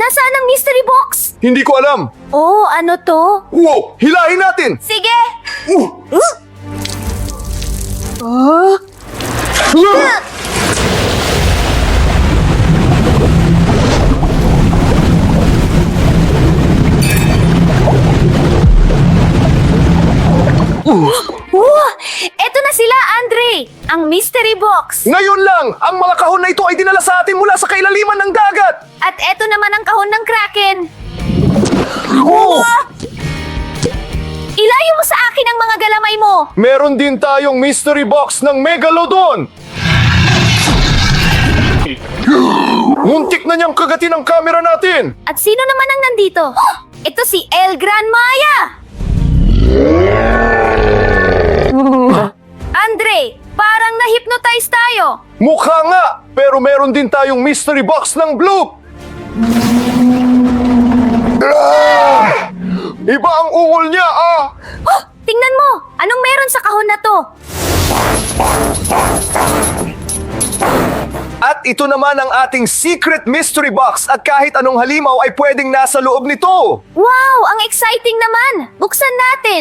Nasaan ang mystery box? Hindi ko alam. Oh, ano to? Wow! Hilahin natin! Sige! Eto na sila, Andre! Ang mystery box! Ngayon lang, ang mga kahon na ito ay dinala sa atin mula sa kailaliman ng dagat! At eto naman ang kahon ng Kraken! Oh! Ilayo mo sa akin ang mga galamay mo! Meron din tayong mystery box ng Megalodon! Muntik na niyang kagatin ang camera natin! At sino naman ang nandito? Ito si El Gran Maya! Andre, parang na-hypnotize tayo! Mukha nga! Pero meron din tayong mystery box ng Bloop! Iba ang ungol niya, Oh, tingnan mo! Anong meron sa kahon na to? At ito naman ang ating secret mystery box at kahit anong halimaw ay pwedeng nasa loob nito! Wow! Ang exciting naman! Buksan natin!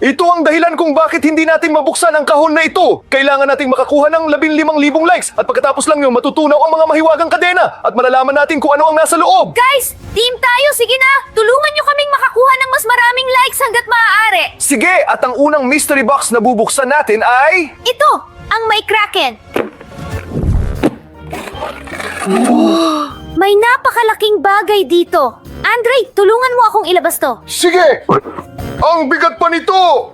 Ito ang dahilan kung bakit hindi natin mabuksan ang kahon na ito. Kailangan nating makakuha ng 15,000 likes at pagkatapos lang yun matutunaw ang mga mahiwagang kadena at malalaman natin kung ano ang nasa loob. Guys, team tayo! Sige na! Tulungan nyo kaming makakuha ng mas maraming likes hanggat maaari! Sige, at ang unang mystery box na bubuksan natin ay... Ito! Ang may Kraken! May napakalaking bagay dito! Andre, tulungan mo akong ilabas to! Sige! Ang bigat pa nito!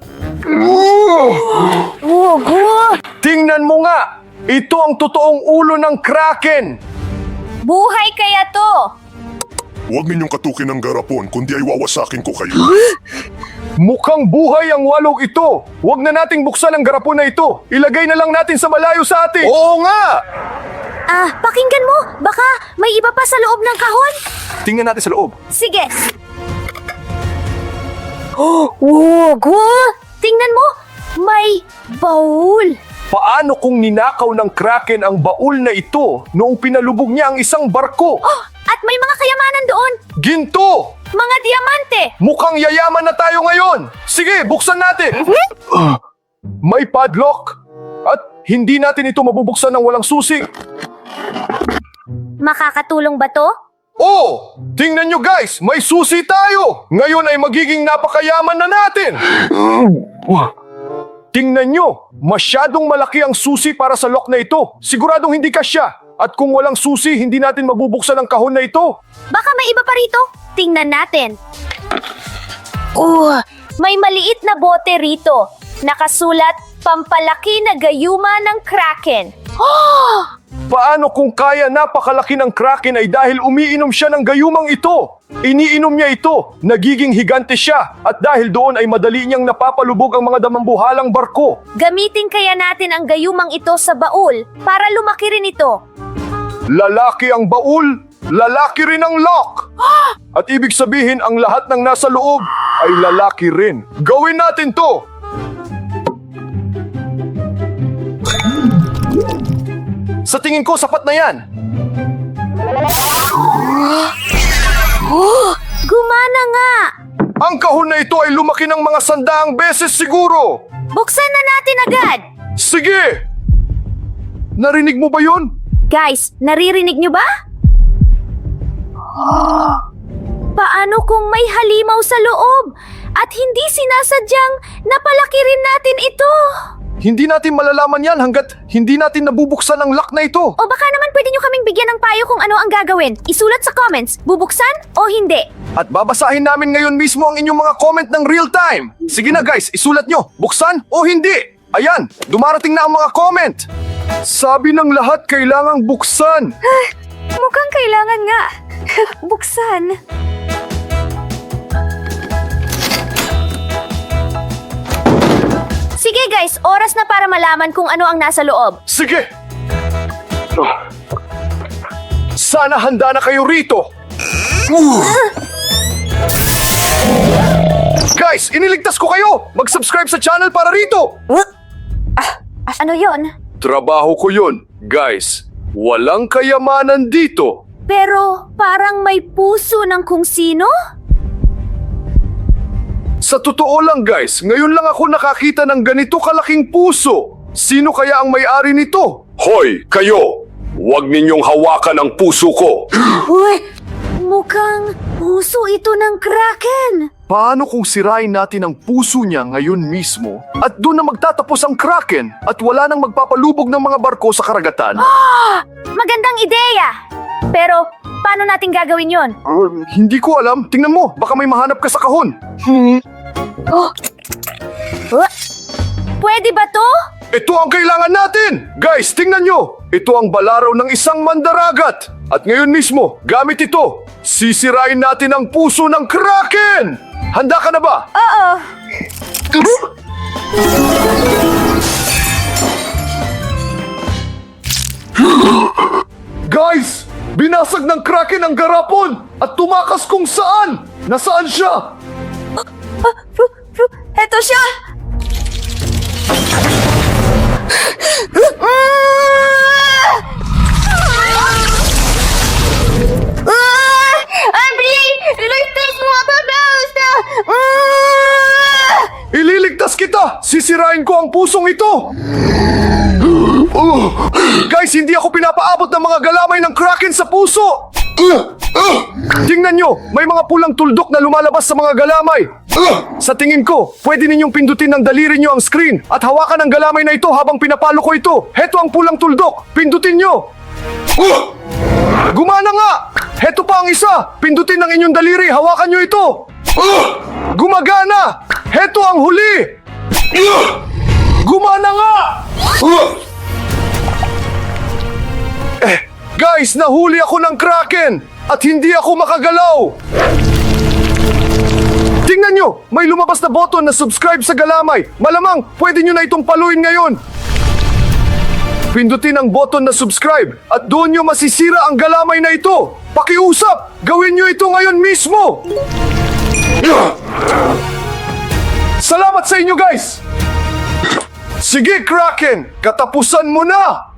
Tingnan mo nga! Ito ang totoong ulo ng Kraken! Buhay kaya to! Huwag ninyong katukin ng garapon, kundi ay wawasakin ko kayo. Mukhang buhay ang walog ito! Huwag na nating buksan ang garapon na ito! Ilagay na lang natin sa malayo sa atin! Oo nga! Pakinggan mo! Baka may iba pa sa loob ng kahon? Tingnan natin sa loob. Sige! Tingnan mo! May baul! Paano kung ninakaw ng Kraken ang baul na ito noong pinalubog niya ang isang barko? Oh! At may mga kayamanan doon! Ginto! Mga diamante! Mukhang yayaman na tayo ngayon! Sige, buksan natin! May padlock! At hindi natin ito mabubuksan ng walang susi! Makakatulong ba to? Oh! Tingnan nyo guys! May susi tayo! Ngayon ay magiging napakayaman na natin! Tingnan nyo! Masyadong malaki ang susi para sa lock na ito. Siguradong hindi kasya. At kung walang susi, hindi natin mabubuksan ang kahon na ito. Baka may iba pa rito. Tingnan natin. May maliit na bote rito. Nakasulat, pampalaki na gayuma ng Kraken. Paano kung kaya napakalaki ng Kraken ay dahil umiinom siya ng gayumang ito? Iniinom niya ito, nagiging higante siya, at dahil doon ay madali niyang napapalubog ang mga damambuhalang barko. Gamitin kaya natin ang gayumang ito sa baul para lumaki rin ito. Lalaki ang baul, lalaki rin ang lock. At ibig sabihin ang lahat ng nasa loob ay lalaki rin. Gawin natin to! Sa tingin ko, sapat na yan. Gumana nga! Ang kahon na ito ay lumaki ng mga 100 beses siguro. Buksan na natin agad! Sige! Narinig mo ba yun? Guys, naririnig nyo ba? Paano kung may halimaw sa loob at hindi sinasadyang napalaki rin natin ito? Hindi natin malalaman yan hanggat hindi natin nabubuksan ang lock na ito. O baka naman pwede nyo kaming bigyan ng payo kung ano ang gagawin. Isulat sa comments, bubuksan o hindi. At babasahin namin ngayon mismo ang inyong mga comment ng real time. Sige na guys, isulat nyo, buksan o hindi. Ayan, dumarating na ang mga comment. Sabi ng lahat kailangang buksan. Mukhang kailangan nga. Buksan. Sige guys, oras na para malaman kung ano ang nasa loob. Sige! Sana handa na kayo rito! Guys, iniligtas ko kayo! Mag-subscribe sa channel para rito! Ano yon? Trabaho ko yun, guys. Walang kayamanan dito. Pero parang may puso ng kung sino? Sa totoo lang guys, ngayon lang ako nakakita ng ganito kalaking puso. Sino kaya ang may-ari nito? Hoy, kayo! Huwag ninyong hawakan ang puso ko! Uy! Mukhang puso ito ng Kraken! Paano kung sirain natin ang puso niya ngayon mismo at doon na magtatapos ang Kraken at wala nang magpapalubog ng mga barko sa karagatan? Magandang ideya! Pero paano natin gagawin yon? Hindi ko alam. Tingnan mo, baka may mahanap ka sa kahon. Pwede ba to? Ito ang kailangan natin! Guys, tingnan nyo! Ito ang balaraw ng isang mandaragat! At ngayon mismo, gamit ito, sisirain natin ang puso ng Kraken! Handa ka na ba? Oo. Guys! Binasag ng Kraken ang garapon at tumakas kung saan! Nasaan siya? Eto siya! Andre! Ligtas mo ako, Basta! Ililigtas kita! Sisirain ko ang pusong ito! Guys, hindi ako pinapaabot ng mga galamay ng Kraken sa puso! Tingnan nyo, may mga pulang tuldok na lumalabas sa mga galamay. Sa tingin ko, pwede ninyong pindutin ng daliri nyo ang screen at hawakan ang galamay na ito habang pinapalo ko ito. Heto ang pulang tuldok, pindutin nyo. Gumana nga! Heto pa ang isa, pindutin ng inyong daliri, hawakan nyo ito. Gumagana! Heto ang huli! Gumana nga! Guys, nahuli ako ng Kraken at hindi ako makagalaw. Tingnan nyo, may lumabas na button na subscribe sa galamay. Malamang, pwede nyo na itong paluin ngayon. Pindutin ang button na subscribe at doon nyo masisira ang galamay na ito. Pakiusap, gawin nyo ito ngayon mismo. Salamat sa inyo guys. Sige Kraken, katapusan mo na.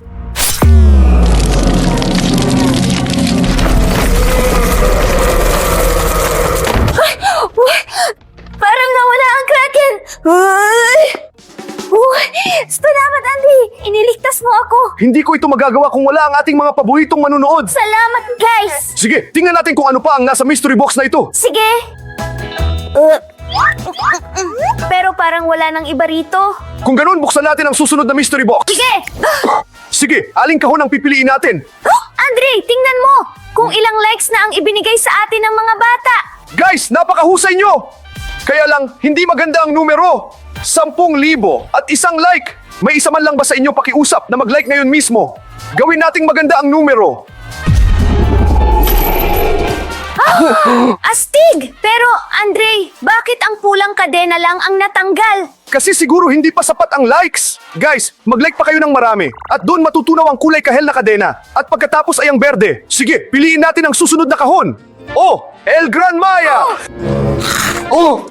Parang nawala ang Kraken! Salamat, Andy! Iniligtas mo ako! Hindi ko ito magagawa kung wala ang ating mga paboritong manunood. Salamat, guys! Sige, tingnan natin kung ano pa ang nasa mystery box na ito. Sige! Pero parang wala nang iba rito. Kung ganun, buksan natin ang susunod na mystery box. Sige! Sige, aling kahon ang pipiliin natin. Andre, tingnan mo! Kung ilang likes na ang ibinigay sa atin ng mga bata! Guys, napakahusay nyo! Kaya lang, hindi maganda ang numero. 10,000 at 1 like. May isa man lang ba sa inyo pakiusap na mag-like ngayon mismo? Gawin nating maganda ang numero. Astig! Pero, Andre, bakit ang pulang kadena lang ang natanggal? Kasi siguro hindi pa sapat ang likes. Guys, mag-like pa kayo ng marami. At doon matutunaw ang kulay kahel na kadena. At pagkatapos ay ang berde. Sige, piliin natin ang susunod na kahon. Oh, El Gran Maya! Oh!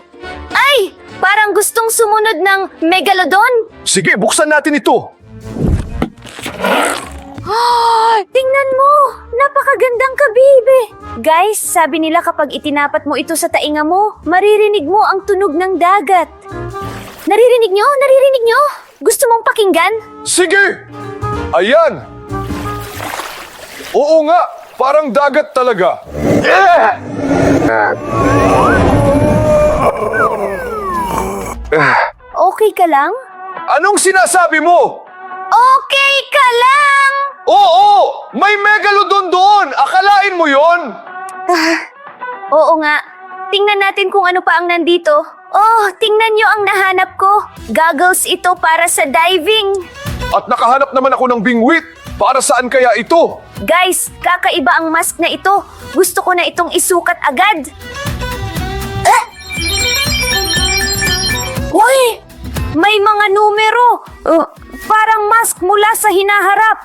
Ay! Parang gustong sumunod ng Megalodon? Sige, buksan natin ito. Tingnan mo! Napakagandang kabibe! Guys, sabi nila kapag itinapat mo ito sa tainga mo, maririnig mo ang tunog ng dagat. Naririnig nyo? Naririnig nyo? Gusto mong pakinggan? Sige! Ayan! Oo nga, parang dagat talaga. Okay ka lang? Anong sinasabi mo? Okay ka lang! Oo! May megalodon doon! Akalain mo yon? Oo nga. Tingnan natin kung ano pa ang nandito. Oh, tingnan nyo ang nahanap ko. Goggles ito para sa diving. At nakahanap naman ako ng bingwit. Para saan kaya ito? Guys, kakaiba ang mask na ito. Gusto ko na itong isukat agad. Uy! May mga numero. Parang mask mula sa hinaharap.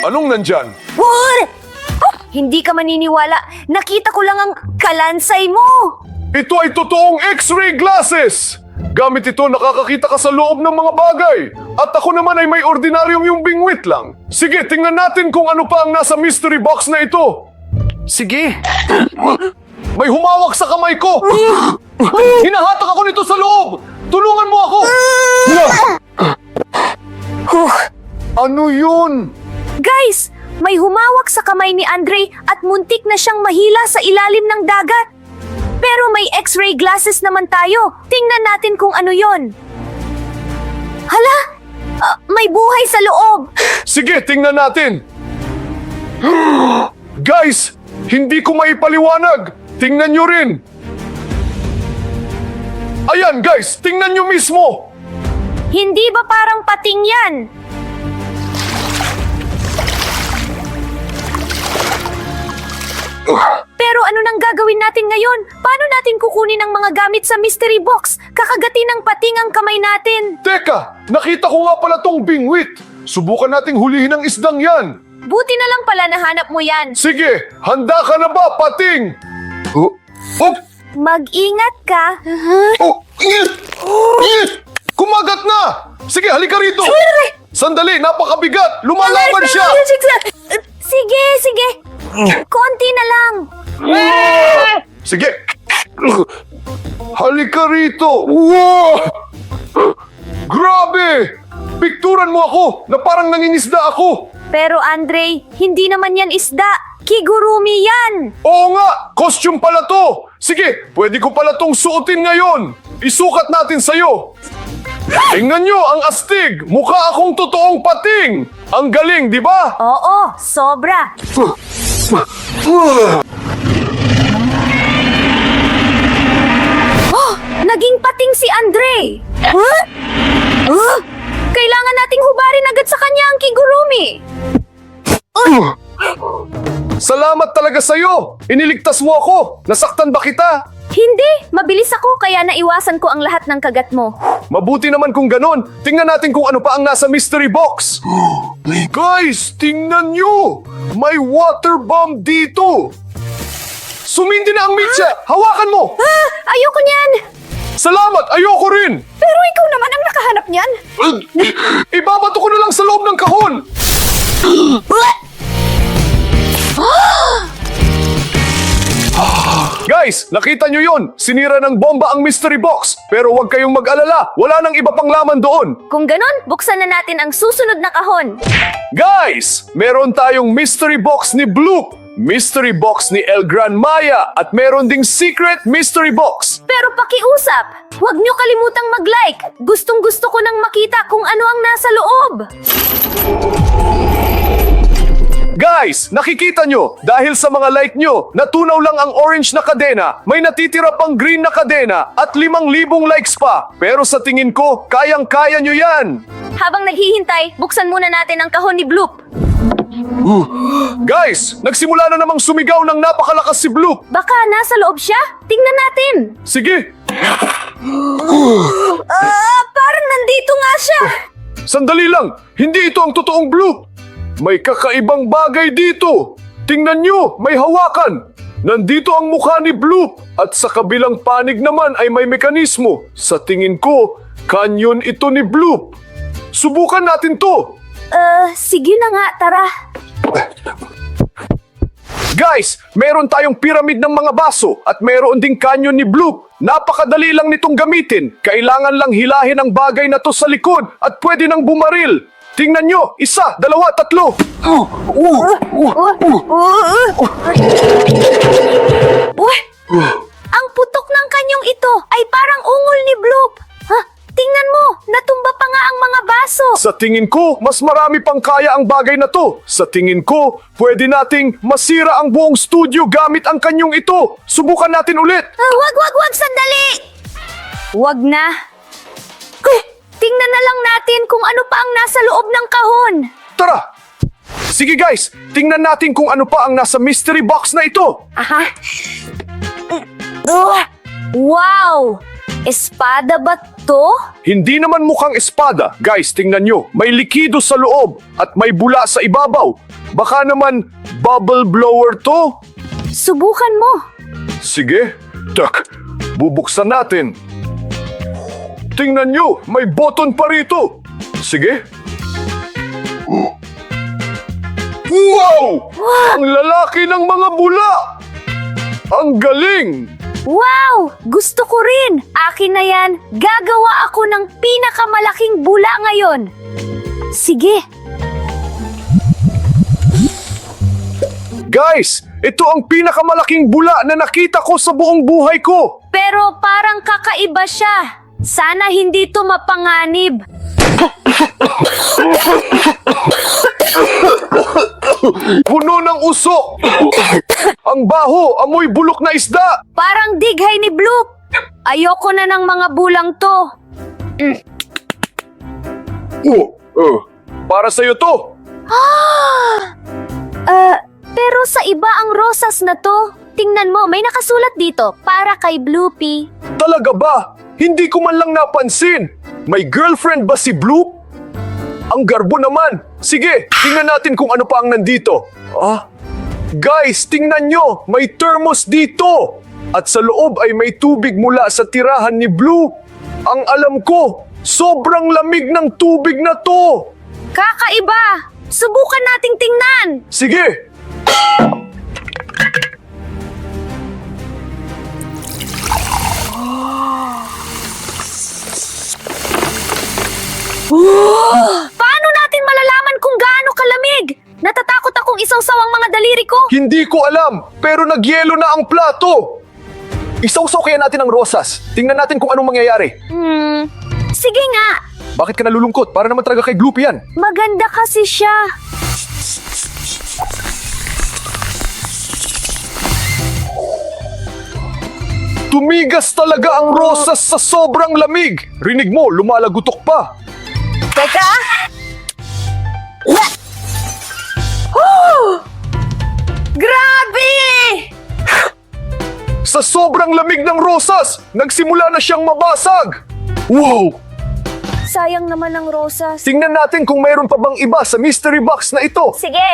Anong nandyan? Hindi ka maniniwala. Nakita ko lang ang kalansay mo. Ito ay totoong X-ray glasses! Gamit ito, nakakakita ka sa loob ng mga bagay. At ako naman ay may ordinaryong yung bingwit lang. Sige, tingnan natin kung ano pa ang nasa mystery box na ito. Sige. May humawak sa kamay ko. Hinahatak ako nito sa loob. Tulungan mo ako. Ano yun? Guys, may humawak sa kamay ni Andre at muntik na siyang mahila sa ilalim ng dagat. Pero may x-ray glasses naman tayo. Tingnan natin kung ano yon. Hala! May buhay sa loob! Sige, tingnan natin. Guys, hindi ko maipaliwanag. Tingnan nyo rin. Ayan guys, tingnan nyo mismo. Hindi ba parang pating yan? Pero ano nang gagawin natin ngayon? Paano natin kukunin ang mga gamit sa mystery box? Kakagatin ng pating ang kamay natin. Teka, nakita ko nga pala tong bingwit. Subukan nating hulihin ang isdang yan. Buti na lang pala nahanap mo yan. Sige, handa ka na ba, pating? Oh, oh, Mag-ingat ka. oh, kumagat na! Sige, halika rito! Sandali, napakabigat! Lumalaban siya! Sige, sige. Konti na lang. Sige! Halika rito! Wow! Grabe! Pikturan mo ako na parang nangingisda ako! Pero Andre, hindi naman yan isda. Kigurumi yan. Oo nga! Costume pala to! Sige, pwede ko pala tong suotin ngayon! Isukat natin sa'yo! Tingnan nyo ang astig! Mukha akong totoong pating! Ang galing, di ba? Oo, sobra. Oh, naging pating si Andre. Huh? Kailangan nating hubarin agad sa kanya ang kigurumi. Salamat talaga sa'yo! Iniligtas mo ako! Nasaktan ba kita? Hindi, mabilis ako kaya naiwasan ko ang lahat ng kagat mo. Mabuti naman kung ganon. Tingnan natin kung ano pa ang nasa mystery box. Guys, tingnan nyo! May water bomb dito! Sumindi na ang mitya! Hawakan mo! Ayoko niyan! Salamat! Ayoko rin! Pero ikaw naman ang nakahanap niyan. Ibabato ko na lang sa loob ng kahon! Guys, nakita nyo yun! Sinira ng bomba ang mystery box! Pero huwag kayong mag-alala! Wala nang iba pang laman doon! Kung ganon, buksan na natin ang susunod na kahon. Guys! Meron tayong mystery box ni Bloop, mystery box ni El Gran Maya, at meron ding secret mystery box! Pero pakiusap, huwag niyo kalimutang mag-like. Gustong-gusto ko nang makita kung ano ang nasa loob. Guys, nakikita nyo, dahil sa mga like nyo, natunaw lang ang orange na kadena, may natitira pang green na kadena, at 5,000 likes pa. Pero sa tingin ko, kayang-kaya nyo yan! Habang naghihintay, buksan muna natin ang kahon ni Bloop. Guys, nagsimula na namang sumigaw ng napakalakas si Bloop. Baka nasa loob siya? Tingnan natin. Sige, Parang nandito nga siya. sandali lang, hindi ito ang totoong Bloop. May kakaibang bagay dito. Tingnan nyo, may hawakan. Nandito ang mukha ni Bloop at sa kabilang panig naman ay may mekanismo. Sa tingin ko, kanyon ito ni Bloop. Subukan natin to. Sige na nga, tara. Guys, meron tayong piramid ng mga baso at meron ding kanyon ni Bloop. Napakadali lang nitong gamitin. Kailangan lang hilahin ang bagay na to sa likod at pwede nang bumaril. Tingnan nyo, 1, 2, 3. Uy! Ang putok ng kanyong ito ay parang ungol ni Bloop. Ha? Tingnan mo, natumba pa nga ang mga baso. Sa tingin ko, mas marami pang kaya ang bagay na to. Sa tingin ko, pwede nating masira ang buong studio gamit ang kanyong ito. Subukan natin ulit. Wag, sandali! Wag na. Tingnan na lang natin kung ano pa ang nasa loob ng kahon. Tara! Sige guys, tingnan natin kung ano pa ang nasa mystery box na ito. Aha. Wow! Espada ba to? Hindi naman mukhang espada. Guys, tingnan nyo. May likido sa loob at may bula sa ibabaw. Baka naman bubble blower to? Subukan mo. Sige. Tak, bubuksan natin. Tingnan nyo, may button pa rito. Sige. Wow! Ang lalaki ng mga bula! Ang galing! Wow! Gusto ko rin! Akin na yan! Gagawa ako ng pinakamalaking bula ngayon! Sige! Guys, ito ang pinakamalaking bula na nakita ko sa buong buhay ko! Pero parang kakaiba siya. Sana hindi to mapanganib. Puno ng uso! Ang baho, amoy bulok na isda! Parang dighay ni Bloop. Ayoko na ng mga bulang to. Para sa'yo to! Pero sa iba ang rosas na to. Tingnan mo, may nakasulat dito. Para kay Bloopy. Talaga ba? Hindi ko man lang napansin. May girlfriend ba si Bloop? Ang garbo naman. Sige, tingnan natin kung ano pa ang nandito. Guys, tingnan nyo. May thermos dito. At sa loob ay may tubig mula sa tirahan ni Blue. Ang alam ko, sobrang lamig ng tubig na to. Kakaiba! Subukan nating tingnan! Sige. Paano natin malalaman kung gaano kalamig? Natatakot akong isawsawang mga daliri ko. Hindi ko alam, pero nagyelo na ang plato. Isawsaw kaya natin ang rosas. Tingnan natin kung anong mangyayari. Sige nga. Bakit ka nalulungkot? Para naman talaga kay Gloopy yan. Maganda kasi siya. Tumigas talaga ang rosas sa sobrang lamig. Rinig mo, lumalagutok pa. Teka! Grabe! Sa sobrang lamig ng rosas, nagsimula na siyang mabasag. Wow! Sayang naman ang rosas. Tingnan natin kung mayroon pa bang iba sa mystery box na ito. Sige.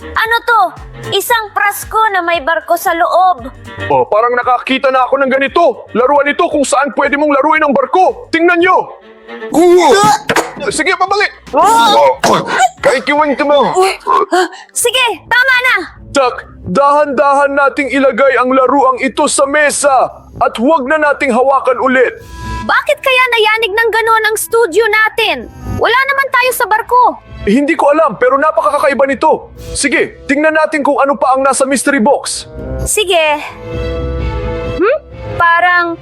Ano to? Isang prasko na may barko sa loob. Parang nakakita na ako ng ganito. Laruan ito kung saan pwede mong laruin ang barko. Tingnan nyo. Sige, pabalik. Kahit kiwan ka mo. Sige, tama na. Tak, dahan-dahan nating ilagay ang laruang ito sa mesa at huwag na nating hawakan ulit. Bakit kaya nayanig ng ganon ang studio natin? Wala naman tayo sa barko. Hindi ko alam pero napakakaiba nito. Sige, tingnan natin kung ano pa ang nasa mystery box. Sige. Parang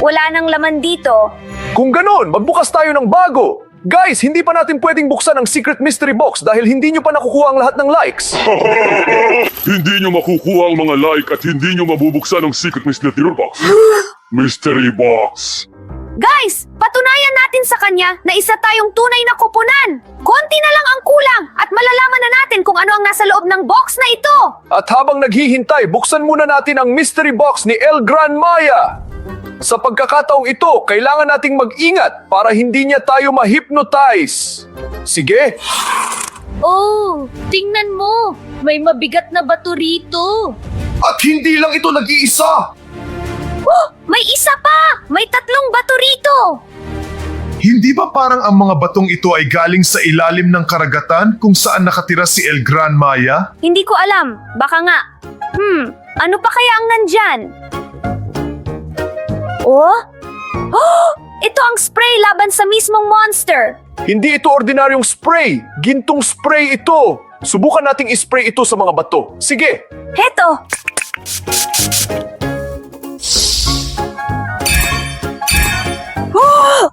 wala nang laman dito. Kung ganon, magbukas tayo ng bago. Guys, hindi pa natin pwedeng buksan ang secret mystery box dahil hindi nyo pa nakukuha ang lahat ng likes. Hindi nyo makukuha ang mga like at hindi nyo mabubuksan ang secret mystery box. Mystery box. Guys, patunayan natin sa kanya na isa tayong tunay na kupunan. Konti na lang ang kulang at malalaman na natin kung ano ang nasa loob ng box na ito. At habang naghihintay, buksan muna natin ang mystery box ni El Gran Maya. Sa pagkakataong ito, kailangan nating mag-ingat para hindi niya tayo ma-hypnotize. Sige. Oh, tingnan mo. May mabigat na bato rito. At hindi lang ito nag-iisa. Oh, may isa pa! May 3 bato rito! Hindi ba parang ang mga batong ito ay galing sa ilalim ng karagatan kung saan nakatira si El Gran Maya? Hindi ko alam. Baka nga. Ano pa kaya ang nandyan? Oh? Ito ang spray laban sa mismong monster. Hindi ito ordinaryong spray. Gintong spray ito. Subukan nating ispray ito sa mga bato. Sige. Heto!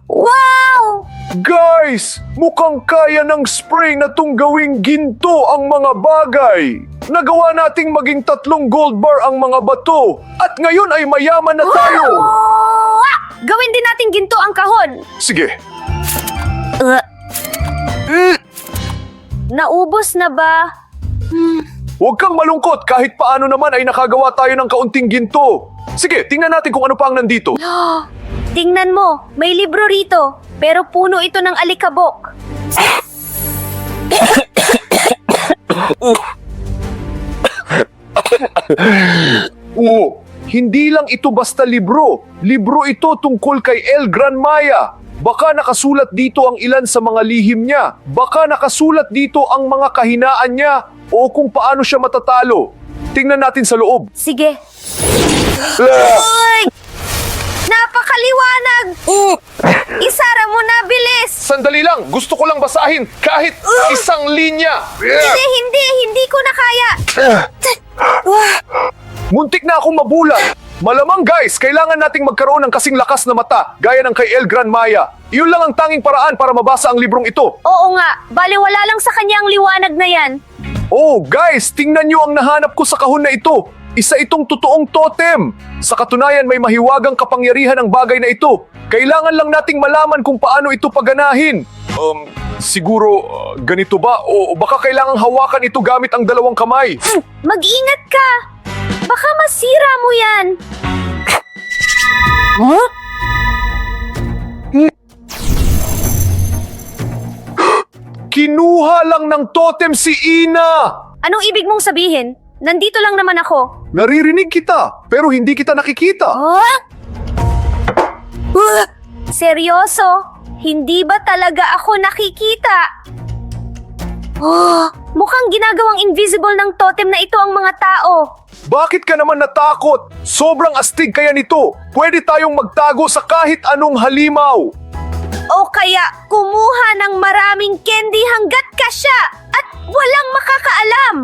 Wow! Guys, mukhang kaya ng spray na tong gawing ginto ang mga bagay. Nagawa nating maging 3 gold bar ang mga bato. At ngayon ay mayaman na tayo. Oh! Gawin din natin ginto ang kahon. Sige. Naubos na ba? Huwag kang malungkot kahit paano naman ay nakagawa tayo ng kaunting ginto. Sige, tingnan natin kung ano pa ang nandito. Tingnan mo, may libro rito, pero puno ito ng alikabok. Hindi lang ito basta libro. Libro ito tungkol kay El Gran Maya. Baka nakasulat dito ang ilan sa mga lihim niya. Baka nakasulat dito ang mga kahinaan niya o kung paano siya matatalo. Tingnan natin sa loob. Sige. Uy! Napakaliwanag! Isara mo na, bilis! Sandali lang, gusto ko lang basahin kahit isang linya. Hindi ko na kaya. Muntik na akong mabulag. Malamang guys, kailangan nating magkaroon ng kasing lakas na mata gaya ng kay El Gran Maya. Iyon lang ang tanging paraan para mabasa ang librong ito. Oo nga, baliwala lang sa kanya ang liwanag na yan. Oh guys, tingnan nyo ang nahanap ko sa kahon na ito. Isa itong totoong totem. Sa katunayan may mahiwagang kapangyarihan ang bagay na ito. Kailangan lang nating malaman kung paano ito paganahin. Siguro ganito ba? O baka kailangang hawakan ito gamit ang dalawang kamay. Mag-ingat ka! Baka masira mo yan. Kinuha lang ng totem si Ina! Anong ibig mong sabihin? Nandito lang naman ako. Naririnig kita, pero hindi kita nakikita. Seryoso? Hindi ba talaga ako nakikita? Mukhang ginagawang invisible ng totem na ito ang mga tao. Bakit ka naman natakot? Sobrang astig kaya nito. Pwede tayong magtago sa kahit anong halimaw. O kaya kumuha ng maraming candy hanggat kasya at walang makakaalam.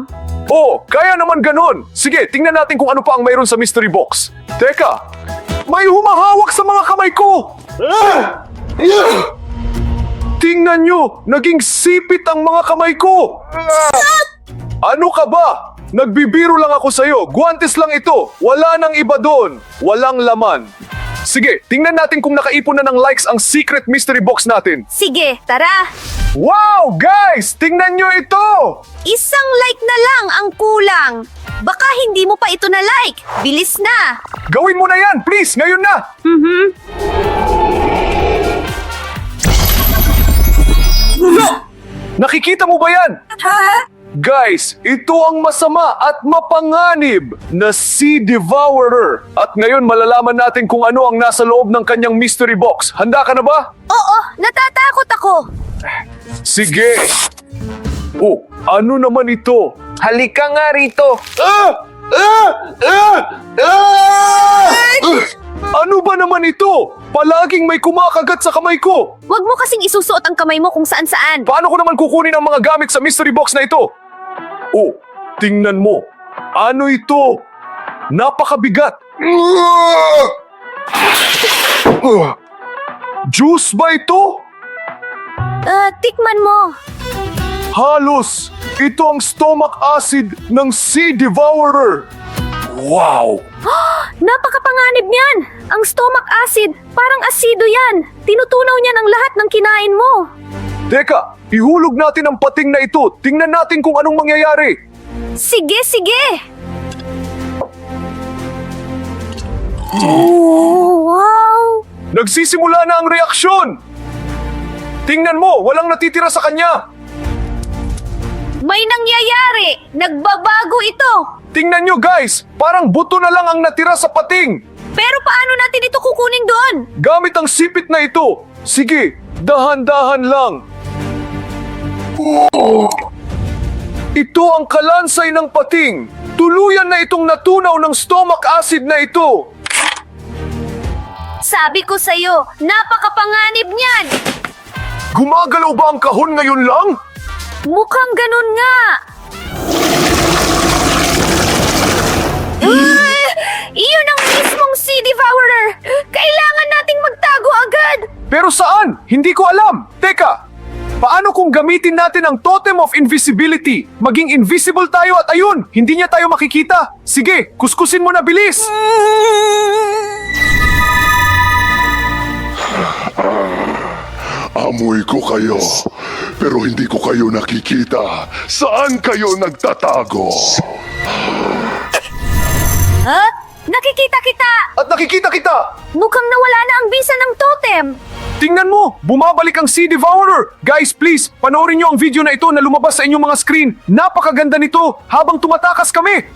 Oh, kaya naman ganun. Sige, tingnan natin kung ano pa ang mayroon sa mystery box. Teka, may humahawak sa mga kamay ko. Tingnan nyo, naging sipit ang mga kamay ko. Ano ka ba? Nagbibiro lang ako sa'yo. Guantes lang ito. Wala nang iba doon. Walang laman. Sige, tingnan natin kung nakaipon na ng likes ang secret mystery box natin. Sige, tara. Wow, guys! Tingnan nyo ito! Isang like na lang ang kulang. Baka hindi mo pa ito na like. Bilis na. Gawin mo na yan, please! Ngayon na! Nakikita mo ba yan? Guys, ito ang masama at mapanganib na Sea Devourer. At ngayon malalaman natin kung ano ang nasa loob ng kanyang mystery box. Handa ka na ba? Oo, natatakot ako. Sige. Oh, ano naman ito? Halika nga rito. Ano ba naman ito? Palaging may kumakagat sa kamay ko. Huwag mo kasing isusuot ang kamay mo kung saan-saan. Paano ko naman kukunin ang mga gamit sa mystery box na ito? Oh, tingnan mo. Ano ito? Napakabigat. Juice ba ito? Tikman mo. Halos. Ito ang stomach acid ng Sea Devourer. Wow! Napakapanganib niyan. Ang stomach acid, parang asido yan. Tinutunaw niyan ang lahat ng kinain mo. Teka, ihulog natin ang pating na ito. Tingnan natin kung anong mangyayari. Sige, sige. Oh, wow. Nagsisimula na ang reaksyon. Tingnan mo, walang natitira sa kanya. May nangyayari. Nagbabago ito. Tingnan nyo guys, parang buto na lang ang natira sa pating. Pero paano natin ito kukunin doon? Gamit ang sipit na ito. Sige, dahan-dahan lang. Ito ang kalansay ng pating. Tuluyan na itong natunaw ng stomach acid na ito. Sabi ko sa'yo, napakapanganib niyan. Gumagalaw ba ang kahon ngayon lang? Mukhang ganun nga. Iyon ang mismong Sea Devourer. Kailangan nating magtago agad. Pero saan? Hindi ko alam. Teka, paano kung gamitin natin ang Totem of Invisibility? Maging invisible tayo at ayun, hindi niya tayo makikita. Sige, kuskusin mo na bilis. Amoy ko kayo, pero hindi ko kayo nakikita. Saan kayo nagtatago? Ha? Nakikita kita. At nakikita kita. Mukhang nawala na ang bisa ng totem. Tingnan mo, bumabalik ang Sea Devourer. Guys, please, panoorin niyo ang video na ito na lumabas sa inyong mga screen. Napakaganda nito habang tumatakas kami.